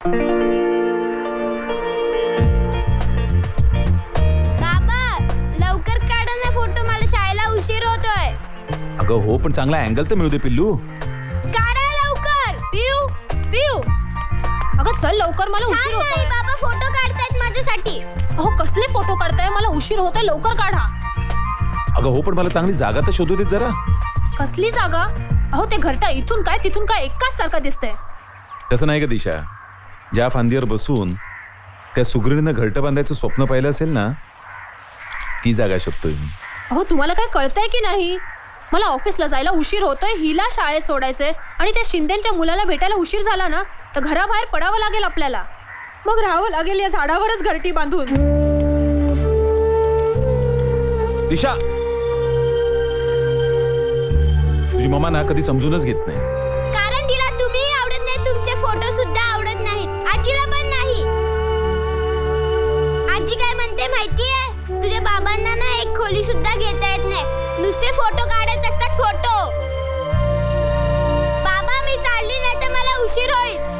बाबा लवकर काढा ना फोटो, मला शाळेला उशीर होतोय. अगं हो, पण चांगला अँगल तर मिळू दे पिल्लू. काढा लवकर. पिऊ पिऊ, अगं चल लवकर, मला उशीर नाही होतोय. बाबा फोटो काढतायत माझ्यासाठी. अहो कसले फोटो काढताय, मला उशीर होतोय, लवकर काढा. अगं हो, पण मला चांगली जागा तर शोधू देत जरा. कसली जागा? अहो ते घरटा इथून काय तिथून काय एकाच सारखं दिसतंय. तसं नाही का दिशा, ज्या फांदीवर बसून त्या सुगरणीनं घरटं बांधायचं स्वप्न पाहिलं असेल ना, ती जागा शोधतोय मी. अहो तुम्हाला काय कळतंय की नाही? मला ऑफिसला जायला उशीर होतोय, हिला शाळेत सोडायचंय, आणि त्या शिंदेच्या मुलाला भेटायला उशीर झाला ना तर घराबाहेर पडावं लागेल आपल्याला. मग राहावं लागेल या झाडावरच घरटी बांधून. दिशा, तुझी मम्मा ना कधी समजूनच घेत नाही. कारण तिला तुम्ही आवडत नाही, तुमचे फोटो सुद्धा आवडत नाहीत, आजीला पण नाही. आजी काय म्हणते माहितीये, तुझ्या बाबांना ना एक खोली सुद्धा घेता येत नाही, नुसते फोटो काढत असतात फोटो. बाबा मी चालली, नाही तर मला उशीर होईल.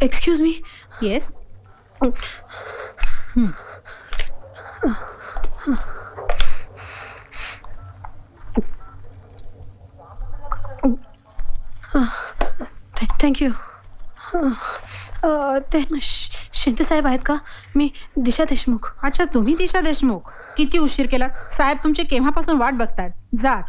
Excuse me. येस. थँक्यू. ते शिंदे साहेब आहेत का? मी दिशा देशमुख. अच्छा, तुम्ही दिशा देशमुख. किती उशीर केला साहेब, तुमचे केव्हापासून वाट बघतात. जा.